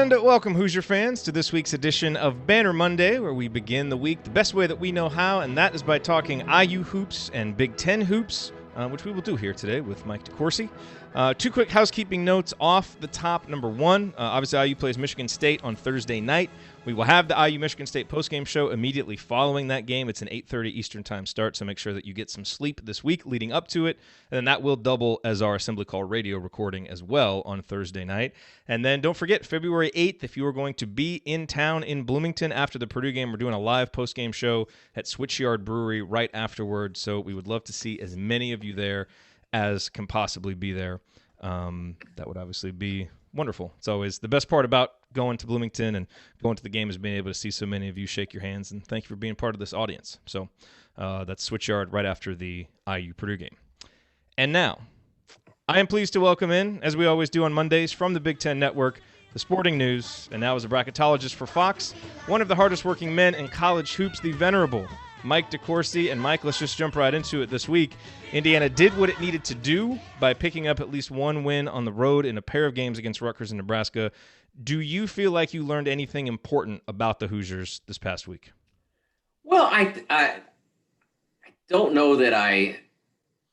And welcome, Hoosier fans, to this week's edition of Banner Monday, where we begin the week the best way that we know how, and that is by talking IU hoops and Big Ten hoops, which we will do here today with Mike DeCourcy. Two quick housekeeping notes off the top. Number one, obviously IU plays Michigan State on Thursday night. We will have the IU-Michigan State postgame show immediately following that game. It's an 8:30 Eastern time start, so make sure that you get some sleep this week leading up to it. And then that will double as our Assembly Call radio recording as well on Thursday night. And then don't forget, February 8th, if you are going to be in town in Bloomington after the Purdue game, we're doing a live postgame show at Switchyard Brewery right afterwards. So we would love to see as many of you there as can possibly be there. That would obviously be wonderful. It's always the best part about going to Bloomington and going to the game is being able to see so many of you shake your hands, and thank you for being part of this audience. So that's Switchyard right after the IU Purdue game. And now, I am pleased to welcome in, as we always do on Mondays, from the Big Ten Network, the sporting news, and now as a bracketologist for Fox, one of the hardest working men in college hoops, the venerable Mike DeCourcy. And Mike, let's just jump right into it this week. Indiana did what it needed to do by picking up at least one win on the road in a pair of games against Rutgers and Nebraska. Do you feel like you learned anything important about the Hoosiers this past week? Well, I don't know that I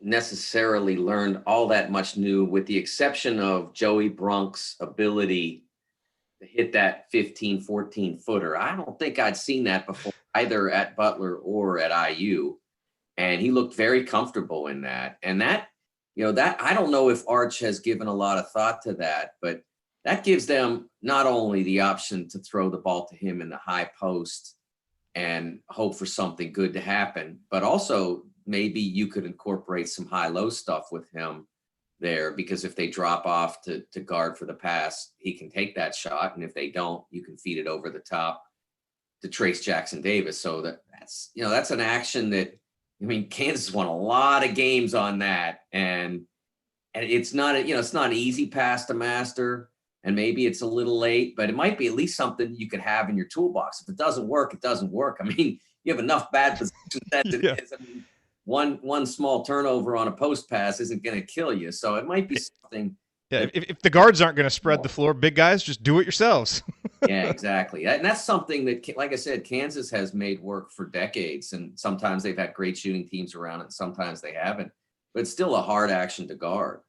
necessarily learned all that much new, with the exception of Joey Brunk's ability to hit that 15, 14-footer. I don't think I'd seen that before, either at Butler or at IU. And he looked very comfortable in that. And that I don't know if Arch has given a lot of thought to that, but that gives them not only the option to throw the ball to him in the high post and hope for something good to happen, but also maybe you could incorporate some high-low stuff with him there, because if they drop off to guard for the pass, he can take that shot. And if they don't, you can feed it over the top to Trace Jackson Davis. So that's an action that, I mean, Kansas won a lot of games on that. And it's not, it's not an easy pass to master. And maybe it's a little late, but it might be at least something you could have in your toolbox. If it doesn't work, it doesn't work. I mean, you have enough bad positions as it is. I mean, one small turnover on a post pass isn't going to kill you. So it might be something. Yeah, if the guards aren't going to spread the floor, big guys, just do it yourselves. Yeah, exactly. And that's something that, like I said, Kansas has made work for decades. And sometimes they've had great shooting teams around it, sometimes they haven't. But it's still a hard action to guard.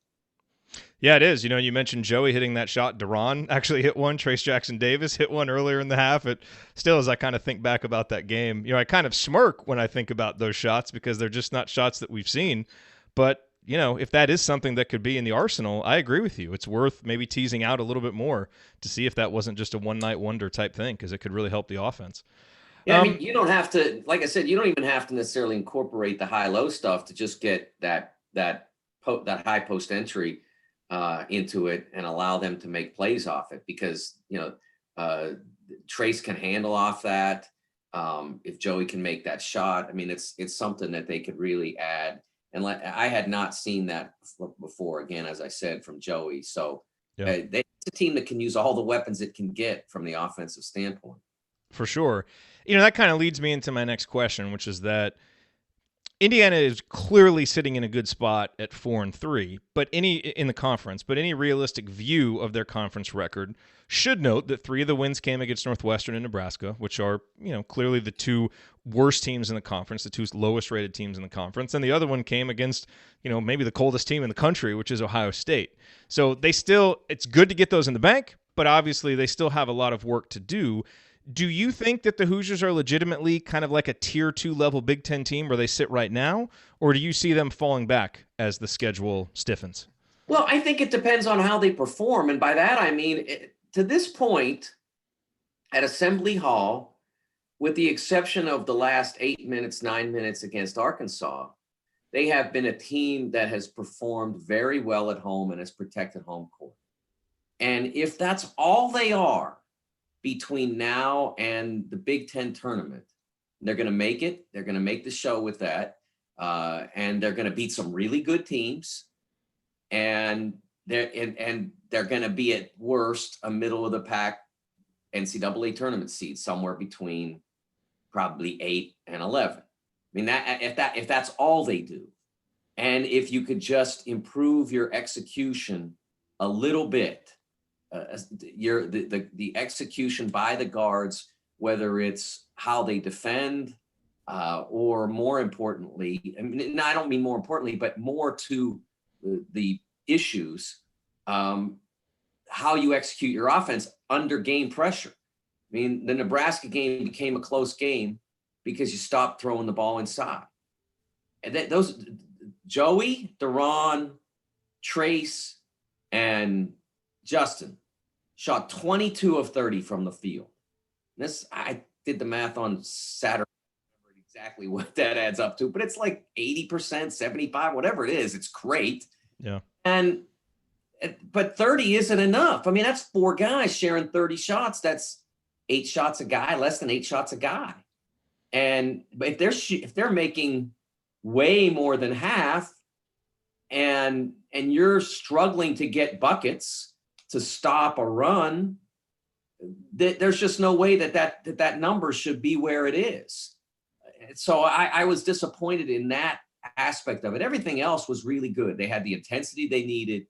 Yeah, it is. You mentioned Joey hitting that shot. Deron actually hit one. Trace Jackson Davis hit one earlier in the half. It still, as I kind of think back about that game, I kind of smirk when I think about those shots because they're just not shots that we've seen. But, if that is something that could be in the arsenal, I agree with you. It's worth maybe teasing out a little bit more to see if that wasn't just a one-night wonder type thing, because it could really help the offense. Yeah, I mean, you don't have to, like I said, you don't even have to necessarily incorporate the high-low stuff to just get that high post entry into it and allow them to make plays off it, because Trace can handle off that. If Joey can make that shot, I mean, it's something that they could really add. And I had not seen that before, again, as I said, from Joey. So it's a team that can use all the weapons it can get from the offensive standpoint. For sure. That kind of leads me into my next question, which is that Indiana is clearly sitting in a good spot at 4-3, but in the conference. But any realistic view of their conference record should note that 3 of the wins came against Northwestern and Nebraska, which are clearly the 2 worst teams in the conference, the 2 lowest rated teams in the conference, and the other one came against maybe the coldest team in the country, which is Ohio State. So it's good to get those in the bank, but obviously they still have a lot of work to do. Do you think that the Hoosiers are legitimately kind of like a tier 2 level Big Ten team where they sit right now, or do you see them falling back as the schedule stiffens? Well, I think it depends on how they perform. And by that, I mean, to this point at Assembly Hall, with the exception of the last 8 minutes, 9 minutes against Arkansas, they have been a team that has performed very well at home and has protected home court. And if that's all they are between now and the Big Ten tournament, they're going to make it. They're going to make the show with that. And they're going to beat some really good teams. And they're going to be at worst a middle of the pack NCAA tournament seed, somewhere between probably 8 and 11. I mean, if that's all they do, and if you could just improve your execution a little bit, the execution by the guards, whether it's how they defend, or more importantly, I mean, I don't mean more importantly, but more to the issues, how you execute your offense under game pressure. I mean, the Nebraska game became a close game because you stopped throwing the ball inside. And those Joey, Deron, Trace, and Justin shot 22 of 30 from the field. This, I did the math on Saturday, I remember exactly what that adds up to, but it's like 80%, 75, whatever it is. It's great. Yeah. But 30 isn't enough. I mean, that's 4 guys sharing 30 shots. That's 8 shots a guy, less than 8 shots a guy. And if they're making way more than half, and you're struggling to get buckets to stop a run, there's just no way that number should be where it is. So I was disappointed in that aspect of it. Everything else was really good. They had the intensity they needed.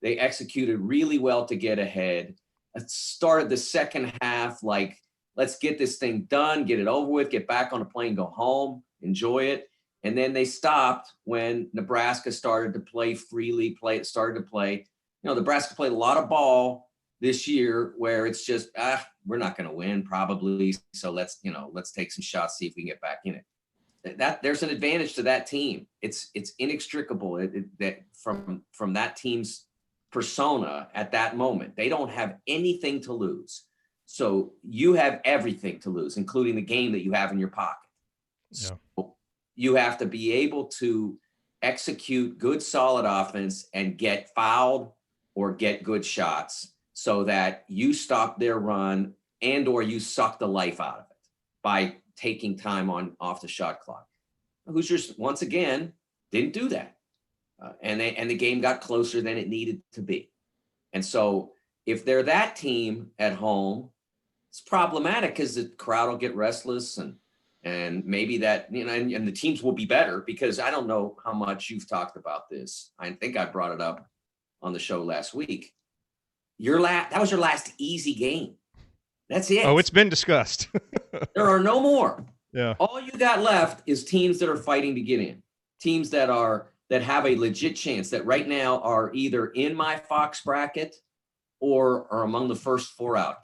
They executed really well to get ahead. It started the second half like, let's get this thing done, get it over with, get back on a plane, go home, enjoy it. And then they stopped when Nebraska started to play freely, started to play. You know, Nebraska played a lot of ball this year where it's just, we're not going to win probably. So let's take some shots, see if we can get back in it. That there's an advantage to that team. It's inextricable that from that team's persona at that moment. They don't have anything to lose. So you have everything to lose, including the game that you have in your pocket. Yeah. So you have to be able to execute good, solid offense and get fouled or get good shots so that you stop their run and or you suck the life out of it by taking time off the shot clock. Hoosiers, once again, didn't do that. And the game got closer than it needed to be. And so if they're that team at home, it's problematic because the crowd will get restless and maybe that, and the teams will be better because I don't know how much you've talked about this. I think I brought it up on the show last week. That was your last easy game. That's it. Oh, it's been discussed. There are no more. Yeah. All you got left is teams that are fighting to get in. Teams that have a legit chance that right now are either in my Fox bracket or are among the first 4 out.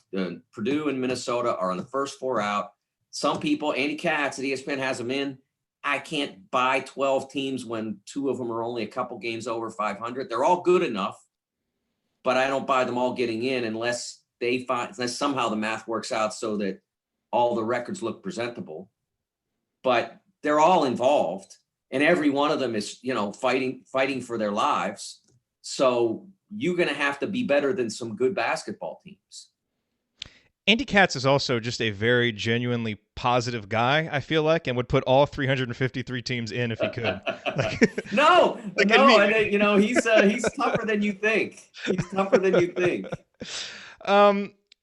Purdue and Minnesota are on the first 4 out. Some people, Andy Katz at ESPN has them in. I can't buy 12 teams when 2 of them are only a couple games over 500. They're all good enough, but I don't buy them all getting in unless somehow the math works out so that all the records look presentable. But they're all involved, and every one of them is, fighting for their lives. So you're going to have to be better than some good basketball teams. Andy Katz is also just a very genuinely positive guy, I feel like, and would put all 353 teams in if he could. He's tougher than you think. He's tougher than you think.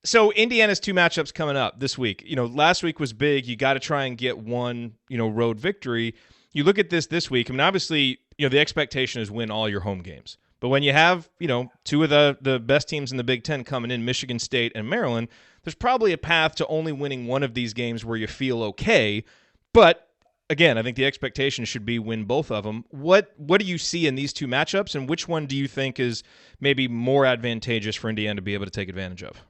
So Indiana's 2 matchups coming up this week. Last week was big. You got to try and get one, road victory. You look at this week. I mean, obviously, the expectation is win all your home games. But when you have, 2 of the best teams in the Big Ten coming in, Michigan State and Maryland, there's probably a path to only winning one of these games where you feel okay. But again, I think the expectation should be win both of them. What do you see in these 2 matchups, and which one do you think is maybe more advantageous for Indiana to be able to take advantage of?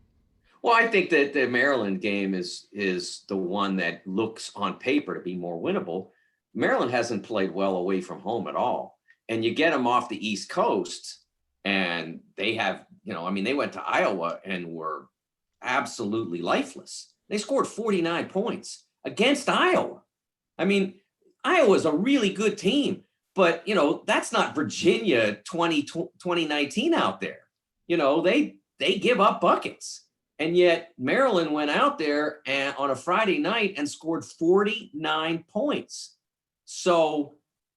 Well, I think that the Maryland game is the one that looks on paper to be more winnable. Maryland hasn't played well away from home at all. And you get them off the East Coast, and they have, they went to Iowa and were absolutely lifeless. They scored 49 points against Iowa. I mean, Iowa's a really good team, but, that's not Virginia 2019 out there. They give up buckets. And yet Maryland went out there and on a Friday night and scored 49 points. So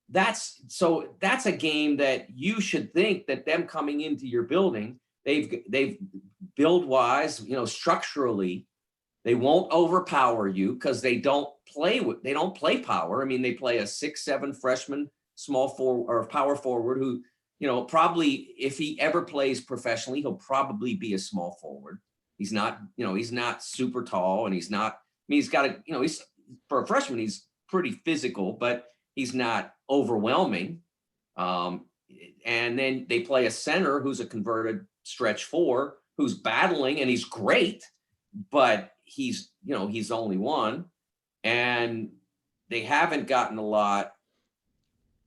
that's a game that you should think that them coming into your building, they've build wise, structurally, they won't overpower you because they don't play power. I mean, they play a 6'7" freshman small forward or power forward who, probably if he ever plays professionally, he'll probably be a small forward. He's not super tall, and he's not, he's got a, he's, for a freshman, he's pretty physical, but he's not overwhelming. And then they play a center who's a converted stretch four, who's battling, and he's great, but he's only one. And they haven't gotten a lot,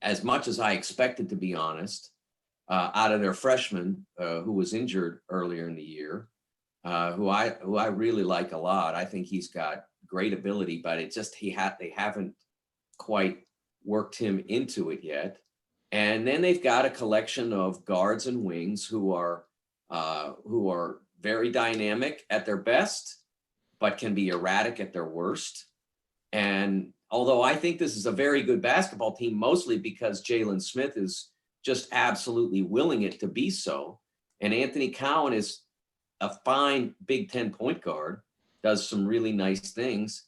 as much as I expected, to be honest, out of their freshman who was injured earlier in the year, who I really like a lot. I think he's got great ability, but they haven't quite worked him into it yet. And then they've got a collection of guards and wings who are very dynamic at their best, but can be erratic at their worst. And although I think this is a very good basketball team, mostly because Jalen Smith is just absolutely willing it to be so, and Anthony Cowan is a fine Big Ten point guard, does some really nice things.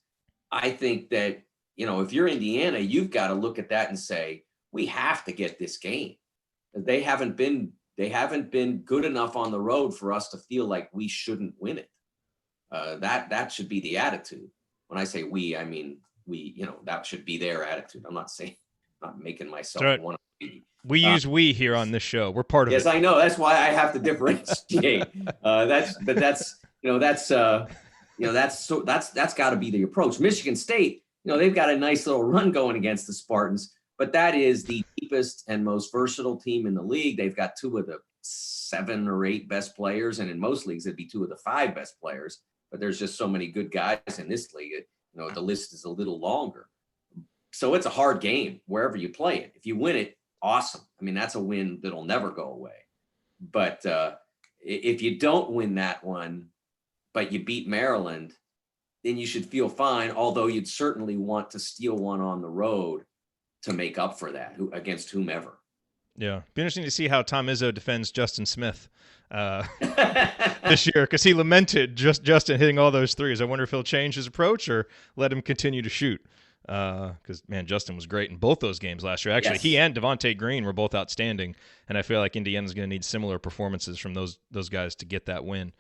I think that, if you're Indiana, you've got to look at that and say, we have to get this game. They haven't been good enough on the road for us to feel like we shouldn't win it. That should be the attitude. When I say we, I mean we. That should be their attitude. I'm not making myself one of we. We use we here on this show. We're part of it. Yes, I know. That's why I have to differentiate. That's got to be the approach. Michigan State, they've got a nice little run going against the Spartans, but that is the deepest and most versatile team in the league. They've got 2 of the 7 or 8 best players, and in most leagues it'd be 2 of the 5 best players. But there's just so many good guys in this league. The list is a little longer. So it's a hard game wherever you play it. If you win it, awesome. I mean, that's a win that'll never go away. But if you don't win that one, but you beat Maryland, then you should feel fine, although you'd certainly want to steal one on the road to make up for that against whomever. Yeah. Be interesting to see how Tom Izzo defends Justin Smith this year, because he lamented Justin hitting all those threes. I wonder if he'll change his approach or let him continue to shoot. Because, man, Justin was great in both those games last year. Actually, yes. He and Devontae Green were both outstanding, and I feel like Indiana's going to need similar performances from those guys to get that win,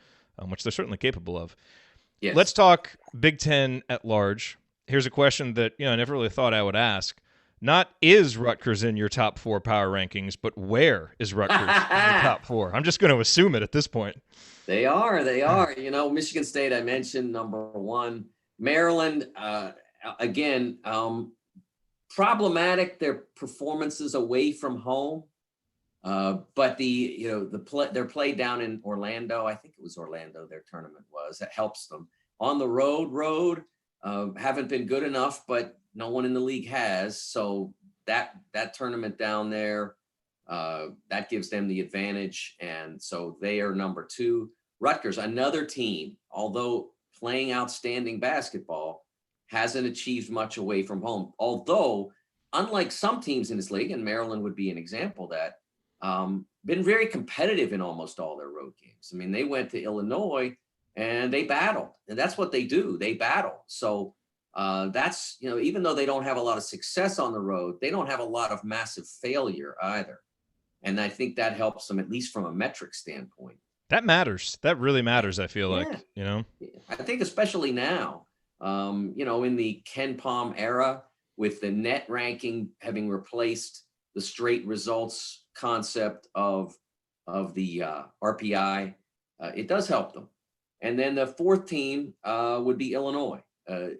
which they're certainly capable of. Yes. Let's talk Big Ten at large. Here's a question that I never really thought I would ask. Not is Rutgers in your top 4 power rankings, but where is Rutgers in the top 4? I'm just going to assume it at this point. They are. Michigan State, I mentioned, number 1. Maryland, again, problematic, their performances away from home. But their play down in Orlando, I think it was Orlando, their tournament was, that helps them. On the road, haven't been good enough, but no one in the league has. So that tournament down there, that gives them the advantage. And so they are number 2. Rutgers, another team, although playing outstanding basketball, hasn't achieved much away from home. Although, unlike some teams in this league, and Maryland would be an example of that, been very competitive in almost all their road games. I mean, they went to Illinois and they battled, and that's what they do. They battle. So that's, even though they don't have a lot of success on the road, they don't have a lot of massive failure either. And I think that helps them, at least from a metric standpoint. That matters. That really matters, I feel like. I think especially now, in the Ken Palm era, with the net ranking having replaced the straight results concept of the RPI, it does help them. And then the 4th team would be Illinois.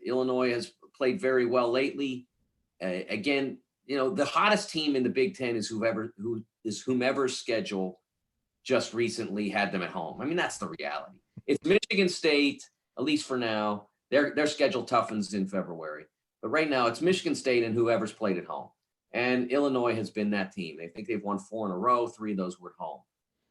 Illinois has played very well lately. Again, the hottest team in the Big Ten is whomever's schedule just recently had them at home. I mean, that's the reality. It's Michigan State, at least for now. Their schedule toughens in February. But right now, it's Michigan State and whoever's played at home. And Illinois has been that team. I think they've won 4 in a row. 3 of those were at home.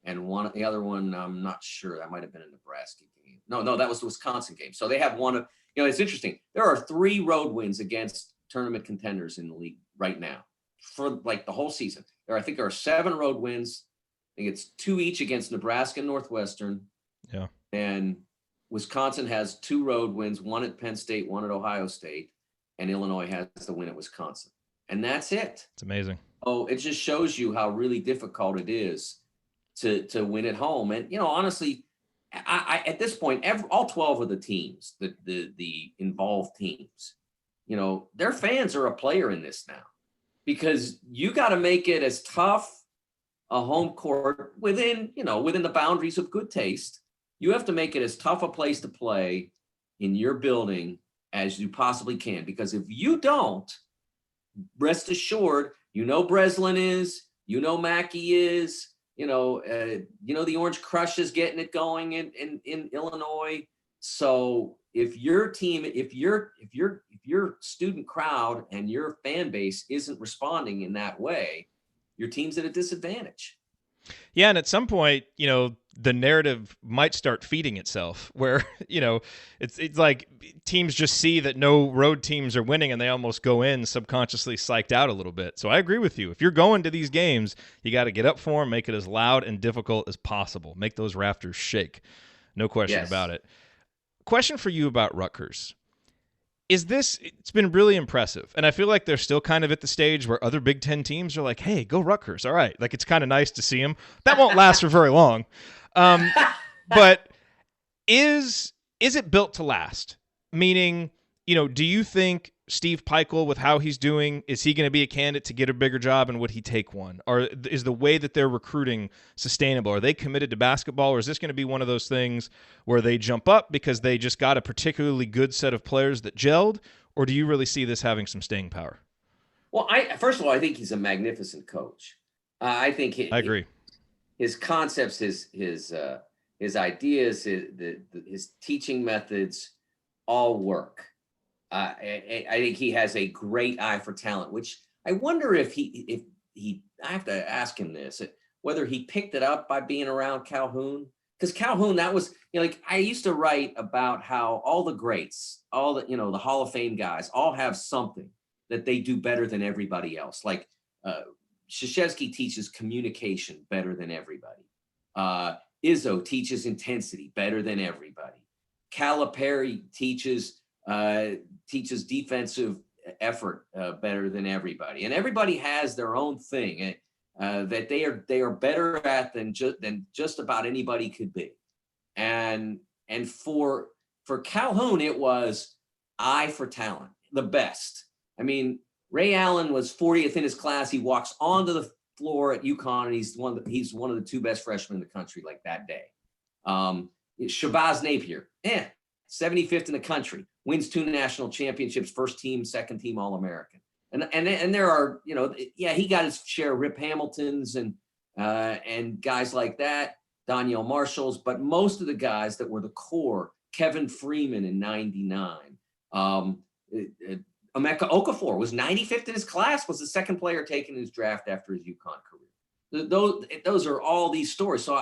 And the other one, I'm not sure. That might have been a Nebraska game. No, that was the Wisconsin game. So they have one of, it's interesting. There are 3 road wins against tournament contenders in the league right now for like the whole season. I think there are 7 road wins. I think it's 2 each against Nebraska and Northwestern. Yeah. And Wisconsin has 2 road wins, 1 at Penn State, 1 at Ohio State, and Illinois has the win at Wisconsin. And that's it. It's amazing. Oh, it just shows you how really difficult it is to win at home. And honestly, at this point, all 12 of the teams, the involved teams, their fans are a player in this now, because you got to make it as tough a home court within the boundaries of good taste. You have to make it as tough a place to play in your building as you possibly can, because if you don't, rest assured, Breslin is, Mackey is, the Orange Crush is getting it going in Illinois. So if your team, if your student crowd and your fan base isn't responding in that way, your team's at a disadvantage. Yeah, and at some point, the narrative might start feeding itself where, it's like teams just see that no road teams are winning and they almost go in subconsciously psyched out a little bit. So I agree with you. If you're going to these games, you got to get up for them, make it as loud and difficult as possible. Make those rafters shake. No question about it. Question for you about Rutgers. It's been really impressive. And I feel like they're still kind of at the stage where other Big Ten teams are like, hey, go Rutgers. All right. Like, it's kind of nice to see them. That won't last for very long. But is it built to last? Meaning, do you think Steve Peichel, with how he's doing, is he going to be a candidate to get a bigger job, and would he take one? Or is the way that they're recruiting sustainable? Are they committed to basketball, or is this going to be one of those things where they jump up because they just got a particularly good set of players that gelled? Or do you really see this having some staying power? Well, first of all, I think he's a magnificent coach. I think I agree. His concepts, his ideas, his teaching methods all work. I think he has a great eye for talent, which I wonder if I have to ask him this, whether he picked it up by being around Calhoun. Because Calhoun, that was, like I used to write about how all the greats, all the, the Hall of Fame guys all have something that they do better than everybody else. Like Krzyzewski teaches communication better than everybody. Izzo teaches intensity better than everybody. Calipari teaches defensive effort better than everybody, and everybody has their own thing that they are better at than just about anybody could be. And for Calhoun, it was eye for talent, the best. I mean, Ray Allen was 40th in his class. He walks onto the floor at UConn, and he's one of the two best freshmen in the country, like that day. Shabazz Napier, 75th in the country, wins 2 national championships, first team, second team All-American. And there are, he got his share of Rip Hamiltons and guys like that, Danielle Marshalls, but most of the guys that were the core, Kevin Freeman in 99, Emeka Okafor was 95th in his class, was the second player taken in his draft after his UConn career. Those are all these stories. So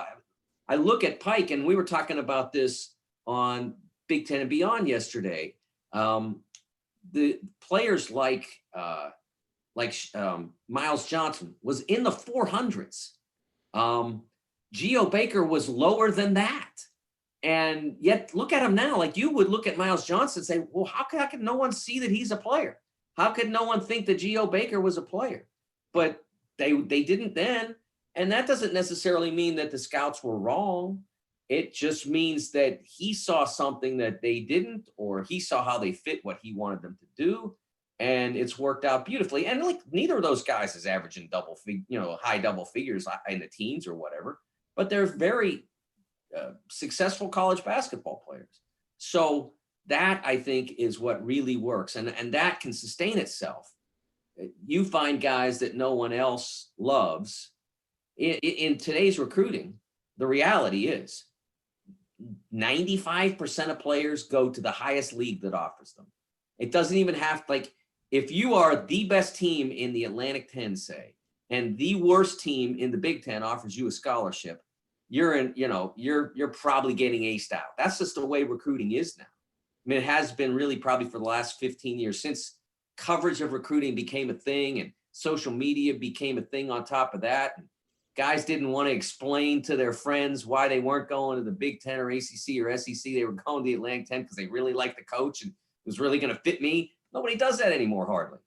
I look at Pike, and we were talking about this on Big Ten and Beyond yesterday. The players like Miles Johnson was in the 400s. Geo Baker was lower than that. And yet look at him now. Like, you would look at Miles Johnson and say, well, how could no one see that he's a player? How could no one think that Geo Baker was a player? But they didn't then. And that doesn't necessarily mean that the scouts were wrong. It just means that he saw something that they didn't, or he saw how they fit what he wanted them to do. And it's worked out beautifully. And like, neither of those guys is averaging high double figures in the teens or whatever, but they're very successful college basketball players. So that, I think, is what really works. And that can sustain itself. You find guys that no one else loves. In today's recruiting, the reality is 95% of players go to the highest league that offers them. It doesn't even have, like, if you are the best team in the Atlantic 10, say, and the worst team in the Big Ten offers you a scholarship, you're probably getting aced out. That's just the way recruiting is now. I mean, it has been really probably for the last 15 years since coverage of recruiting became a thing and social media became a thing on top of that. And guys didn't want to explain to their friends why they weren't going to the Big Ten or ACC or SEC. They were going to the Atlantic 10 because they really liked the coach and it was really going to fit me. Nobody does that anymore, hardly.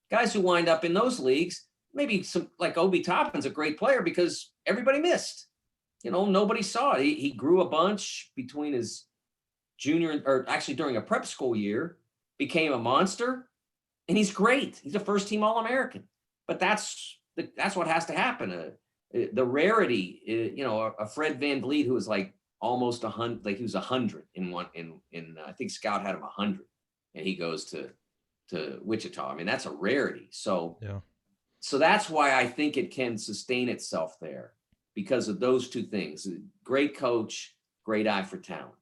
Guys who wind up in those leagues, maybe some like Obi Toppin's a great player because everybody missed. Nobody saw it. He grew a bunch between his junior or actually during a prep school year, became a monster, and he's great. He's a first team All-American. But that's what has to happen. The rarity, a Fred VanVleet who was like almost 100, like he was 100 in I think Scout had him 100, and he goes to Wichita. I mean, that's a rarity. So yeah. So that's why I think it can sustain itself there, because of those two things: great coach, great eye for talent.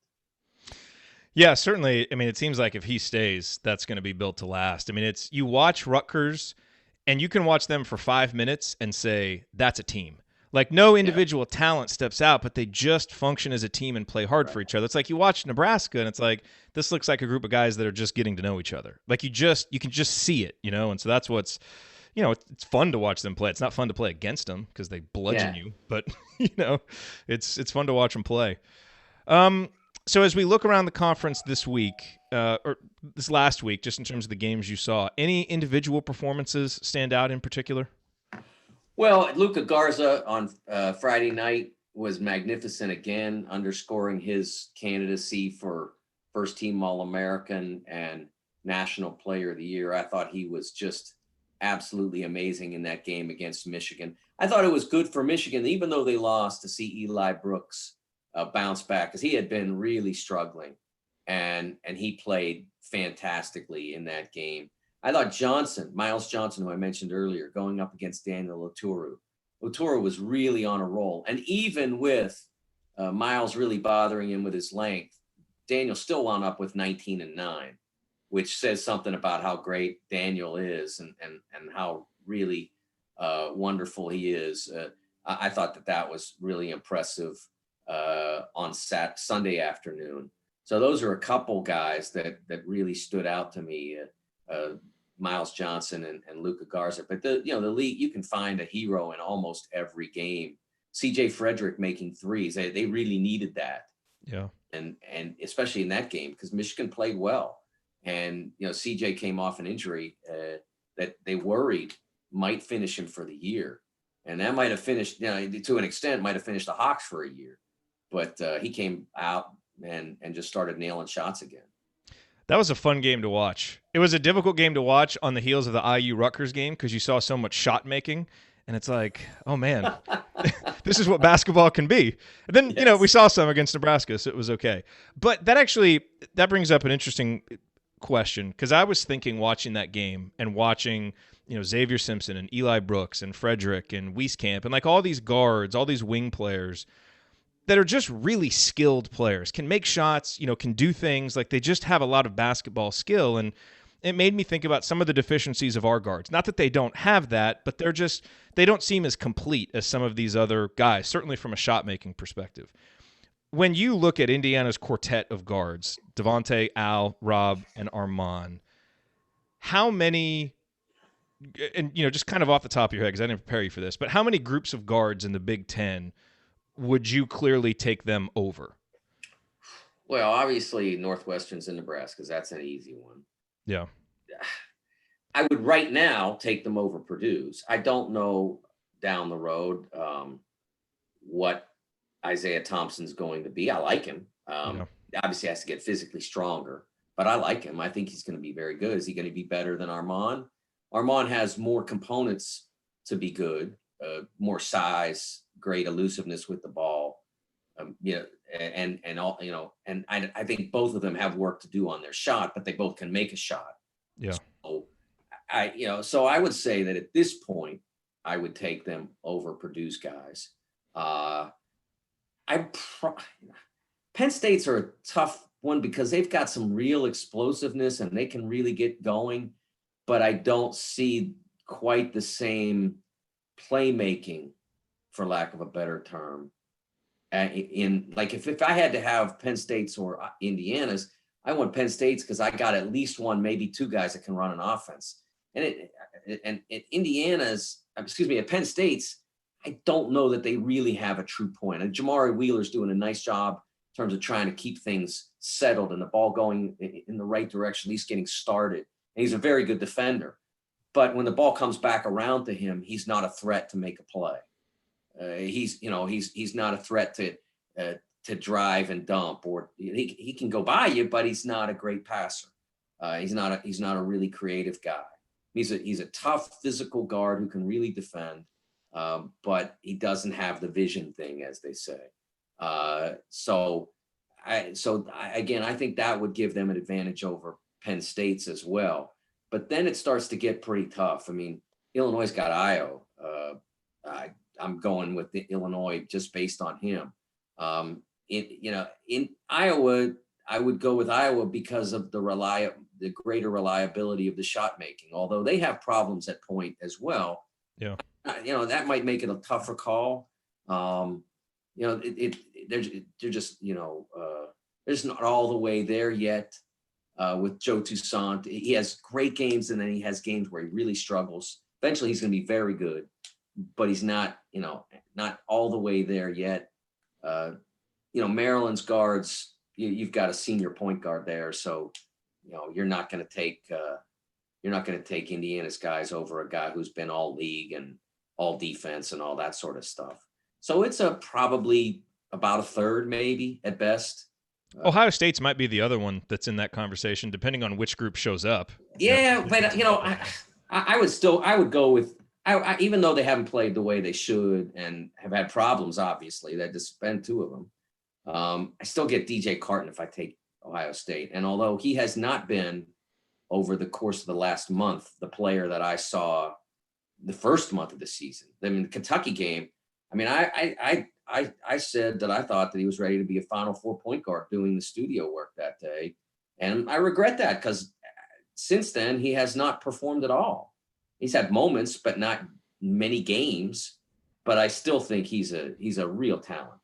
Yeah, certainly. I mean, it seems like if he stays, that's going to be built to last. I mean, you watch Rutgers, and you can watch them for 5 minutes and say that's a team. Like no individual talent steps out, but they just function as a team and play hard for each other. It's like you watch Nebraska, and it's like this looks like a group of guys that are just getting to know each other. Like you can just see it, And so that's what's, it's fun to watch them play. It's not fun to play against them because they bludgeon you, but it's fun to watch them play. So as we look around the conference this week, or this last week, just in terms of the games you saw, any individual performances stand out in particular? Well, Luka Garza on Friday night was magnificent again, underscoring his candidacy for first team All-American and National Player of the Year. I thought he was just absolutely amazing in that game against Michigan. I thought it was good for Michigan, even though they lost, to see Eli Brooks bounce back, because he had been really struggling, and he played fantastically in that game. I thought Miles Johnson, who I mentioned earlier, going up against Daniel Oturu. Oturu was really on a roll. And even with Miles really bothering him with his length, Daniel still wound up with 19-9, which says something about how great Daniel is and how really wonderful he is. I thought that was really impressive on Sunday afternoon. So those are a couple guys that really stood out to me. Miles Johnson and Luka Garza, but the league, you can find a hero in almost every game. CJ Frederick making threes, they really needed that. Yeah, and especially in that game because Michigan played well, and CJ came off an injury that they worried might finish him for the year, and that might have finished to an extent might have finished the Hawks for a year, but he came out and just started nailing shots again. That was a fun game to watch. It was a difficult game to watch on the heels of the IU Rutgers game because you saw so much shot making, and it's like, oh man, this is what basketball can be. And then, yes. We saw some against Nebraska, so it was okay. But that brings up an interesting question, because I was thinking watching that game and watching, Xavier Simpson and Eli Brooks and Frederick and Wieskamp and like all these guards, all these wing players that are just really skilled players, can make shots, can do things, like they just have a lot of basketball skill. And it made me think about some of the deficiencies of our guards. Not that they don't have that, but they don't seem as complete as some of these other guys, certainly from a shot-making perspective. When you look at Indiana's quartet of guards, Devontae, Al, Rob, and Armand, how many, and just kind of off the top of your head, because I didn't prepare you for this, but how many groups of guards in the Big Ten would you clearly take them over? Well, obviously Northwestern's in Nebraska, because that's an easy one. Yeah. I would right now take them over Purdue's. I don't know down the road what Isaiah Thompson's going to be. I like him. Obviously has to get physically stronger, but I like him. I think he's going to be very good. Is he going to be better than Armand? Armand has more components to be good, more size, great elusiveness with the ball, and all, and I think both of them have work to do on their shot, but they both can make a shot. Yeah. So I would say that at this point, I would take them over Purdue's guys. Penn State's are a tough one because they've got some real explosiveness and they can really get going, but I don't see quite the same playmaking, for lack of a better term. In like if I had to have Penn State's or Indiana's, I want Penn State's because I got at least one, maybe two guys that can run an offense. And at Penn State's, I don't know that they really have a true point. And Jamari Wheeler's doing a nice job in terms of trying to keep things settled and the ball going in the right direction, at least getting started. And he's a very good defender. but when the ball comes back around to him, he's not a threat to make a play. He's not a threat to drive and dump, or he can go by you, but he's not a great passer. He's not a really creative guy. He's a tough physical guard who can really defend, but he doesn't have the vision thing, as they say. I think that would give them an advantage over Penn State's as well. But then it starts to get pretty tough. I mean, Illinois got Io. I'm going with the Illinois just based on him. In Iowa, I would go with Iowa because of the greater reliability of the shot making. Although they have problems at point as well. Yeah. That might make it a tougher call. They're just they're just not all the way there yet. With Joe Toussaint, he has great games, and then he has games where he really struggles. Eventually, he's going to be very good, but he's not all the way there yet. Maryland's guards, you've got a senior point guard there, so you're not going to take Indiana's guys over a guy who's been all league and all defense and all that sort of stuff. So it's probably about a third, maybe at best. Ohio State's might be the other one that's in that conversation, depending on which group shows up. Yeah, but I would go with, even though they haven't played the way they should and have had problems, obviously, they had to spend two of them. I still get DJ Carton if I take Ohio State. And although he has not been, over the course of the last month, the player that I saw the first month of the season. I mean, the Kentucky game, I mean, I said that I thought that he was ready to be a Final Four point guard doing the studio work that day. And I regret that, because since then he has not performed at all. He's had moments, but not many games. But I still think he's a real talent.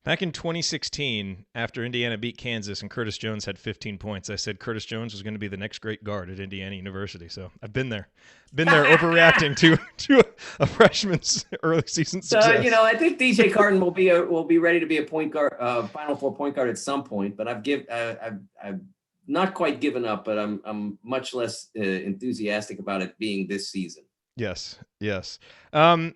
Back in 2016, after Indiana beat Kansas and Curtis Jones had 15 points, I said Curtis Jones was going to be the next great guard at Indiana University. So I've been there overreacting to a freshman's early season success. I think DJ Carton will be ready to be a point guard, Final Four point guard at some point. But I've not quite given up, but I'm much less enthusiastic about it being this season. Yes.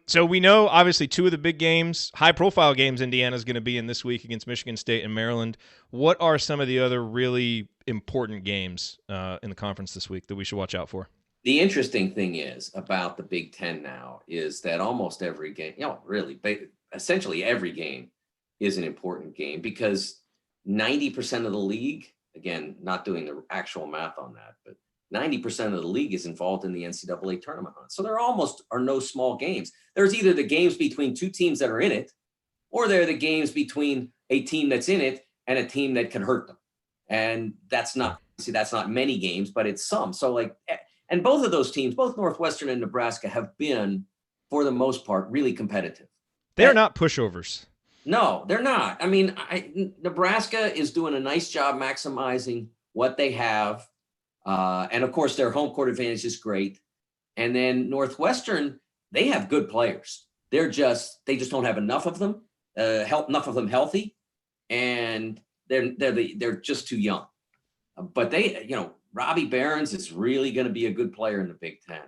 So we know, obviously, two of the big games, high-profile games Indiana's going to be in this week against Michigan State and Maryland. What are some of the other really important games in the conference this week that we should watch out for? The interesting thing is about the Big Ten now is that almost every game, essentially every game is an important game, because 90% of the league, again, not doing the actual math on that, but 90% of the league is involved in the NCAA tournament hunt. So there almost are no small games. There's either the games between two teams that are in it, or they're the games between a team that's in it and a team that can hurt them. And that's not many games, but it's some. So and both of those teams, both Northwestern and Nebraska, have been, for the most part, really competitive. They're not pushovers. No, they're not. I mean, Nebraska is doing a nice job maximizing what they have. And of course, their home court advantage is great. And then Northwestern, they have good players. They just don't have enough of them, enough of them healthy, and they're just too young. But Robbie Behrens is really going to be a good player in the Big Ten.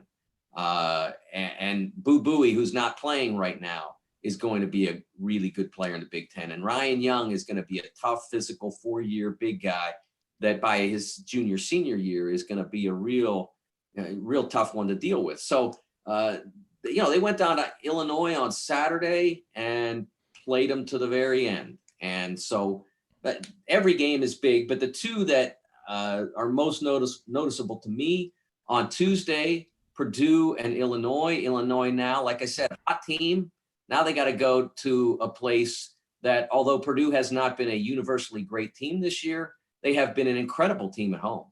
And Boo Buie, who's not playing right now, is going to be a really good player in the Big Ten. And Ryan Young is going to be a tough, physical 4-year big guy that by his senior year is going to be a real tough one to deal with. So, they went down to Illinois on Saturday and played them to the very end. And so, but every game is big, but the two that are most noticeable to me on Tuesday, Purdue and Illinois. Illinois now, like I said, hot team. Now they got to go to a place that, although Purdue has not been a universally great team this year, they have been an incredible team at home.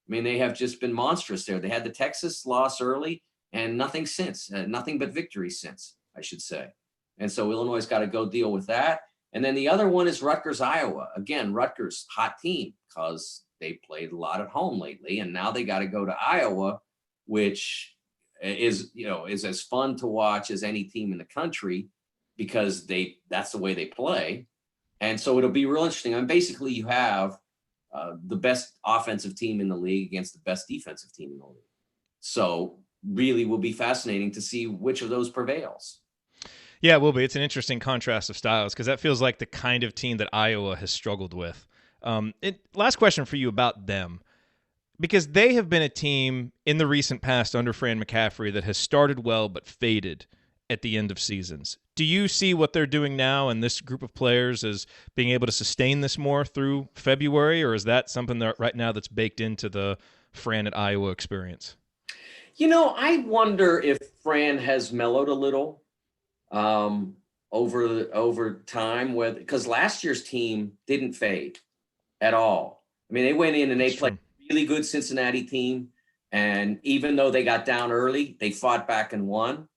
I mean, they have just been monstrous there. They had the Texas loss early and nothing since, nothing but victory since, I should say. And so Illinois has got to go deal with that. And then the other one is Rutgers, Iowa. Again, Rutgers, hot team, because they played a lot at home lately. And now they got to go to Iowa, which is as fun to watch as any team in the country, because that's the way they play. And so it'll be real interesting. I mean, basically you have the best offensive team in the league against the best defensive team in the league. So really will be fascinating to see which of those prevails. Yeah, it will be. It's an interesting contrast of styles because that feels like the kind of team that Iowa has struggled with. Last question for you about them, because they have been a team in the recent past under Fran McCaffrey that has started well but faded at the end of seasons. Do you see what they're doing now and this group of players as being able to sustain this more through February, or is that something that right now that's baked into the Fran at Iowa experience? I wonder if Fran has mellowed a little over time, because last year's team didn't fade at all. I mean, they went in and they played a really good Cincinnati team, and even though they got down early, they fought back and won.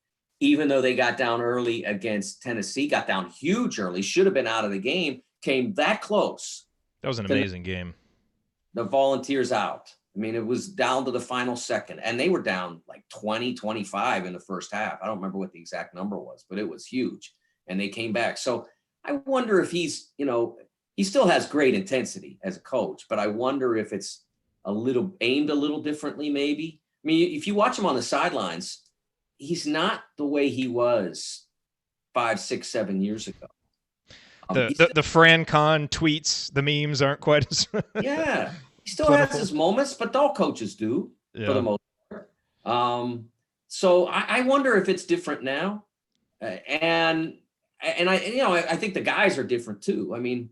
Even though they got down early against Tennessee, got down huge early, should have been out of the game, came that close. That was an amazing game. The Volunteers out. I mean, it was down to the final second, and they were down like 20, 25 in the first half. I don't remember what the exact number was, but it was huge, and they came back. So I wonder if he still has great intensity as a coach, but I wonder if it's aimed a little differently, maybe. I mean, if you watch him on the sidelines, he's not the way he was 5, 6, 7 years ago. The Fran Con tweets, the memes aren't quite as yeah. He still has his moments, but all coaches do for the most part. So I wonder if it's different now, and I think the guys are different too. I mean,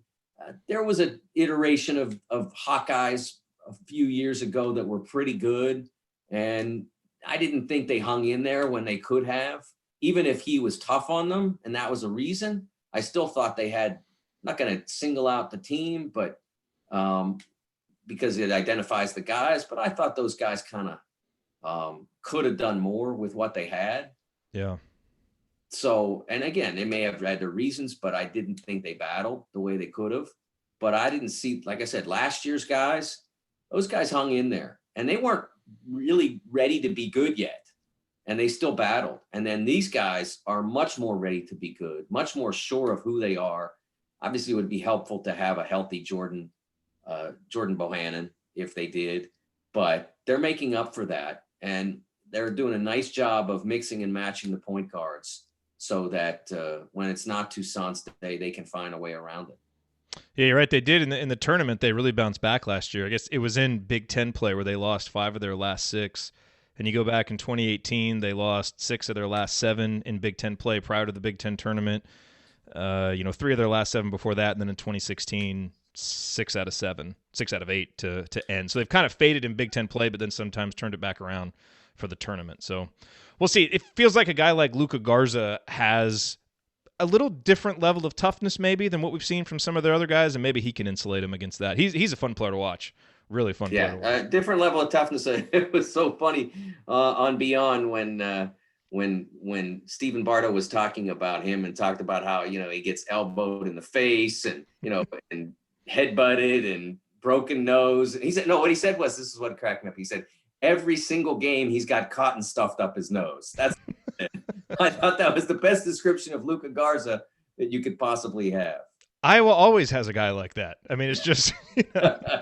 there was an iteration of Hawkeyes a few years ago that were pretty good, and I didn't think they hung in there when they could have, even if he was tough on them, and that was a reason. I still thought they had, not going to single out the team, but because it identifies the guys, but I thought those guys kind of could have done more with what they had. Yeah. So, and again, they may have had their reasons, but I didn't think they battled the way they could have. But I didn't see, like I said, last year's guys, those guys hung in there, and they weren't really ready to be good yet, and they still battled. And then these guys are much more ready to be good, much more sure of who they are. Obviously, it would be helpful to have a healthy Jordan Bohannon if they did, but they're making up for that, and they're doing a nice job of mixing and matching the point guards so that when it's not Toussaint's day, they can find a way around it. Yeah, you're right. They did in the tournament. They really bounced back last year. I guess it was in Big Ten play where they lost 5 of their last 6. And you go back in 2018, they lost 6 of their last 7 in Big Ten play prior to the Big Ten tournament. 3 of their last 7 before that, and then in 2016, 6 out of 7, 6 out of 8 to end. So they've kind of faded in Big Ten play, but then sometimes turned it back around for the tournament. So we'll see. It feels like a guy like Luka Garza has a little different level of toughness maybe than what we've seen from some of their other guys, and maybe he can insulate him against that. He's a fun player to watch. Really fun player to watch. Yeah, different level of toughness. It was so funny on Beyond when Stephen Bardo was talking about him and talked about how, he gets elbowed in the face and, and headbutted and broken nose. And he said, no, what he said was, this is what cracked me up. He said, every single game he's got cotton stuffed up his nose. That's I thought that was the best description of Luka Garza that you could possibly have. Iowa always has a guy like that. I mean, it's just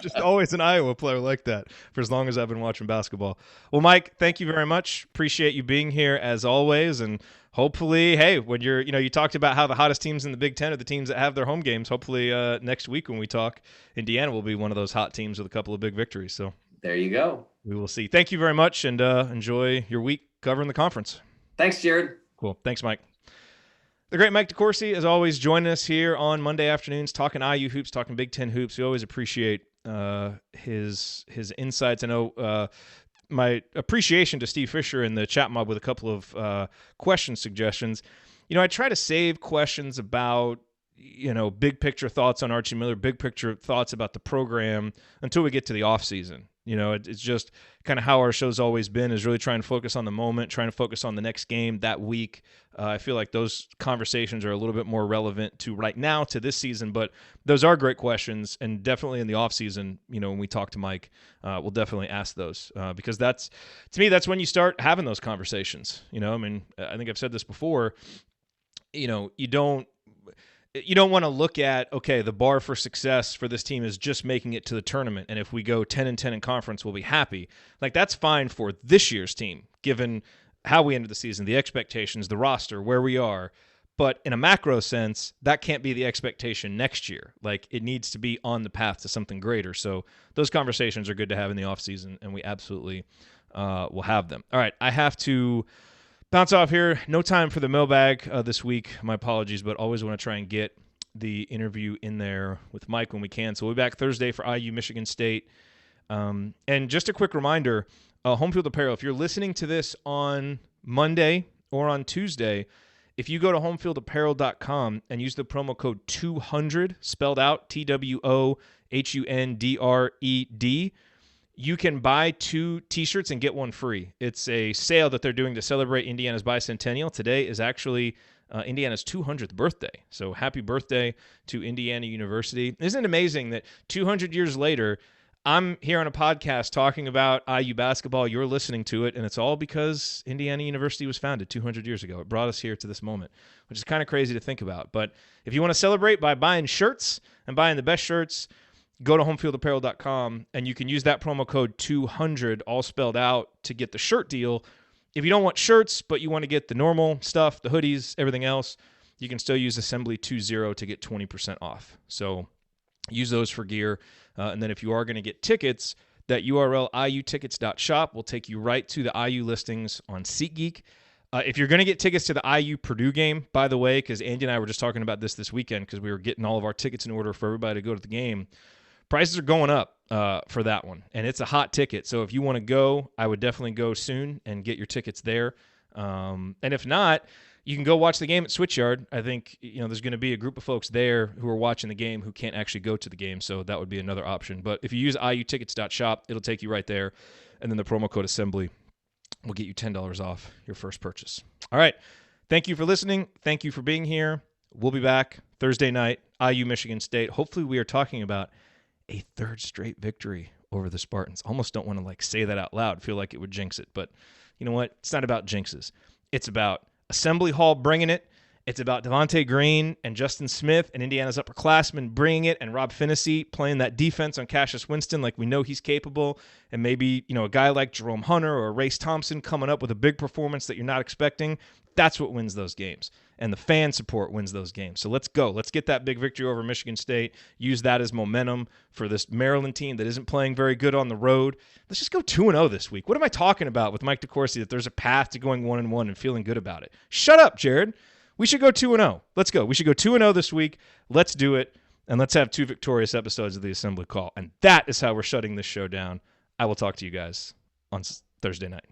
just always an Iowa player like that for as long as I've been watching basketball. Well, Mike, thank you very much. Appreciate you being here as always. And hopefully, hey, when you talked about how the hottest teams in the Big Ten are the teams that have their home games. Hopefully next week when we talk, Indiana will be one of those hot teams with a couple of big victories. So there you go. We will see. Thank you very much, and enjoy your week covering the conference. Thanks, Jared. Cool. Thanks, Mike. The great Mike DeCourcy, as always, joining us here on Monday afternoons, talking IU hoops, talking Big Ten hoops. We always appreciate his insights. I know my appreciation to Steve Fisher in the chat mob with a couple of question suggestions. I try to save questions about big picture thoughts on Archie Miller, big picture thoughts about the program until we get to the off season. It's just kind of how our show's always been, is really trying to focus on the moment, trying to focus on the next game that week. I feel like those conversations are a little bit more relevant to right now, to this season, but those are great questions, and definitely in the off season, when we talk to Mike, we'll definitely ask those because to me, that's when you start having those conversations. I think I've said this before, you don't want to look at, okay, the bar for success for this team is just making it to the tournament, and if we go 10-10 in conference, we'll be happy. Like, that's fine for this year's team, given how we ended the season, the expectations, the roster, where we are. But in a macro sense, that can't be the expectation next year. Like, it needs to be on the path to something greater. So those conversations are good to have in the offseason, and we absolutely will have them. All right, I have to bounce off here. No time for the mailbag this week. My apologies, but always want to try and get the interview in there with Mike when we can. So we'll be back Thursday for IU Michigan State. And just a quick reminder, Home Field Apparel, if you're listening to this on Monday or on Tuesday, if you go to homefieldapparel.com and use the promo code 200, spelled out TWOHUNDRED, you can buy 2 T-shirts and get one free. It's a sale that they're doing to celebrate Indiana's bicentennial. Today is actually Indiana's 200th birthday. So happy birthday to Indiana University. Isn't it amazing that 200 years later, I'm here on a podcast talking about IU basketball. You're listening to it, and it's all because Indiana University was founded 200 years ago. It brought us here to this moment, which is kind of crazy to think about. But if you want to celebrate by buying shirts and buying the best shirts, go to homefieldapparel.com, and you can use that promo code 200, all spelled out, to get the shirt deal. If you don't want shirts, but you want to get the normal stuff, the hoodies, everything else, you can still use Assembly20 to get 20% off. So use those for gear. And then if you are going to get tickets, that URL, iutickets.shop, will take you right to the IU listings on SeatGeek. If you're going to get tickets to the IU Purdue game, by the way, because Andy and I were just talking about this weekend because we were getting all of our tickets in order for everybody to go to the game, prices are going up for that one, and it's a hot ticket. So if you want to go, I would definitely go soon and get your tickets there. And if not, you can go watch the game at Switchyard. I think there's going to be a group of folks there who are watching the game who can't actually go to the game, so that would be another option. But if you use iutickets.shop, it'll take you right there, and then the promo code Assembly will get you $10 off your first purchase. All right. Thank you for listening. Thank you for being here. We'll be back Thursday night, IU Michigan State. Hopefully we are talking about a 3rd straight victory over the Spartans. Almost don't want to say that out loud. Feel like it would jinx it. But you know what? It's not about jinxes. It's about Assembly Hall bringing it. It's about Devontae Green and Justin Smith and Indiana's upperclassmen bringing it, and Rob Finney playing that defense on Cassius Winston like we know he's capable, and maybe a guy like Jerome Hunter or Race Thompson coming up with a big performance that you're not expecting. That's what wins those games, and the fan support wins those games. So let's go. Let's get that big victory over Michigan State. Use that as momentum for this Maryland team that isn't playing very good on the road. Let's just go 2-0 this week. What am I talking about with Mike DeCourcy that there's a path to going 1-1 and feeling good about it? Shut up, Jared. We should go 2-0. Let's go. We should go 2-0 this week. Let's do it, and let's have 2 victorious episodes of the Assembly Call. And that is how we're shutting this show down. I will talk to you guys on Thursday night.